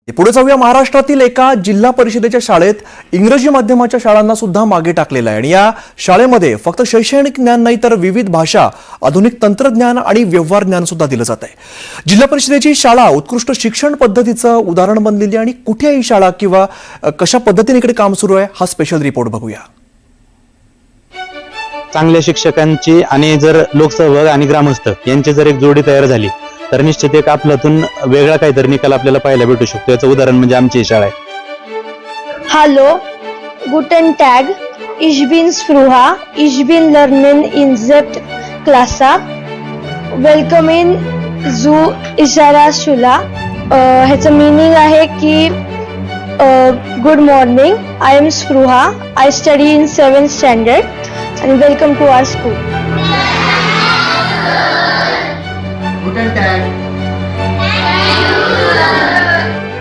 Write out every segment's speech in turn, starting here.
पुढे जाऊया. महाराष्ट्रातील एका जिल्हा परिषदेच्या शाळेत इंग्रजी माध्यमाच्या शाळांना सुद्धा मागे टाकलेलं आहे आणि या शाळेमध्ये फक्त शैक्षणिक ज्ञान नाही तर विविध भाषा, आधुनिक तंत्रज्ञान आणि व्यवहार ज्ञान सुद्धा दिलं जात आहे. जिल्हा परिषदेची शाळा उत्कृष्ट शिक्षण पद्धतीचं उदाहरण बनलेली आणि कुठे ही शाळा किंवा कशा पद्धतीने इकडे काम सुरू आहे हा स्पेशल रिपोर्ट बघूया. चांगल्या शिक्षकांची आणि जर लोकसहभाग आणि ग्रामस्थ यांची जर एक जोडी तयार झाली तर निश्चित एक आपल्यातून वेगळा काहीतरी निकाल आपल्याला पाहायला भेटू शकतो. याचं उदाहरण म्हणजे आमची ही शाळा आहे. Hallo, guten Tag. Ich bin Spruha. Ich bin lernen in Zept Klasse. Willkommen zu Ishara Shula. ह्याचं मीनिंग आहे की good morning. I am Spruha. I study in 7th standard and welcome to our school.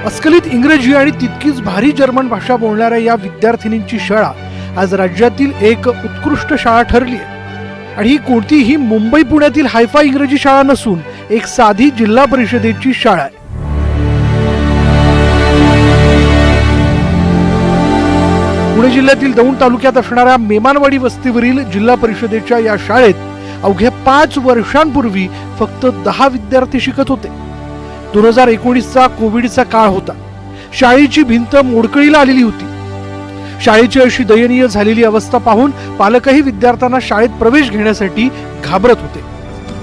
अस्खलित इंग्रजी आणि तितकीच भारी German भाषा बोलणाऱ्या या विद्यार्थिनींची शाळा आज राज्यातील एक उत्कृष्ट शाळा ठरली आहे. आणि ही कोणतीही मुंबई पुण्यातील हायफाय इंग्रजी शाळा नसून एक साधी जिल्हा परिषदेची शाळा आहे. पुणे जिल्ह्यातील दौंड तालुक्यात असणाऱ्या मेमानवाडी वस्तीवरील जिल्हा परिषदेच्या या शाळेत अवघ्या 5 वर्षांपूर्वी फक्त 10 विद्यार्थी शिकत होते. 2019चा कोविडचा काळ होता. शाळेची भिंत मोडकळीला आलेली होती. शाळेची अशी दयनीय झालेली अवस्था पाहून पालकही विद्यार्थ्यांना शाळेत प्रवेश घेण्यासाठी घाबरत होते.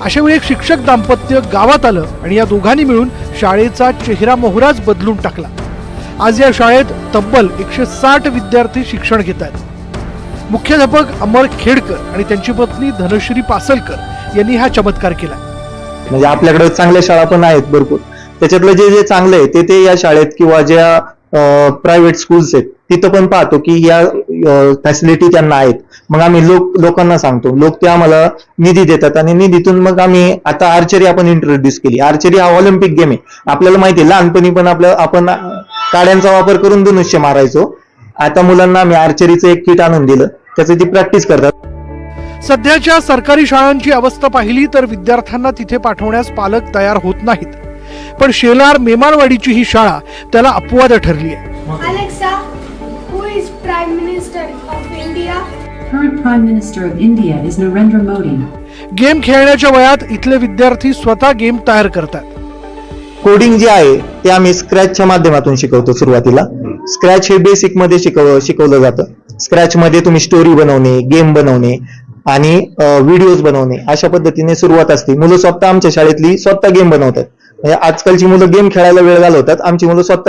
अशा वेळी एक शिक्षक दाम्पत्य गावात आलं आणि या दोघांनी मिळून शाळेचा चेहरा मोहराच बदलून टाकला. आज या शाळेत तब्बल 160 विद्यार्थी शिक्षण घेत आहेत. मुख्याध्यापक अमर खेडकर आणि त्यांची पत्नी धनश्री पासलकर यांनी हा चमत्कार केला. म्हणजे आपल्याकडे चांगल्या शाळा पण आहेत भरपूर. त्याच्यातलं जे जे चांगलं आहे ते या शाळेत किंवा ज्या प्रायव्हेट स्कूल्स आहेत तिथं पण पाहतो की या फॅसिलिटी त्यांना आहेत. मग आम्ही लोकांना सांगतो, लोक ते आम्हाला निधी देतात आणि निधीतून मग आम्ही आता आर्चरी आपण इंट्रोड्यूस केली. आर्चरी हा ऑलिम्पिक गेम आहे. आपल्याला माहिती आहे लहानपणी पण आपण काड्यांचा वापर करून धनुष्य मारायचो. आता मुलांना आम्ही आर्चरीचं एक किट आणून दिलं, त्याची ती प्रॅक्टिस करतात. सध्याच्या सरकारी शाळांची अवस्था पाहिली तर विद्यार्थ्यांना तिथे पाठवण्यास पालक तयार होत नाहीत. पण शेलार मेमानवाडीची ही शाळा त्याला अपवाद ठरली आहे. Alexa, who is Prime Minister of India? Current Prime Minister of India is Narendra Modi. Game खेळण्याच्या वयात इथले विद्यार्थी स्वतः गेम तयार करतात. कोडिंग जे आहे ते आम्ही स्क्रॅचच्या माध्यमातून शिकवतो. सुरुवातीला स्क्रॅच हे बेसिक मध्ये शिकवलं जातं. स्क्रॅच मध्ये तुम्ही स्टोरी बनवणे, गेम बनवणे आणि व्हिडिओज बनवणे अशा पद्धतीने सुरुवात असते. मुलं स्वतः आमच्या शाळेतली स्वतः गेम बनवतात. म्हणजे आजकालची मुलं गेम खेळायला वेळ घालवतात, आमची मुलं स्वतः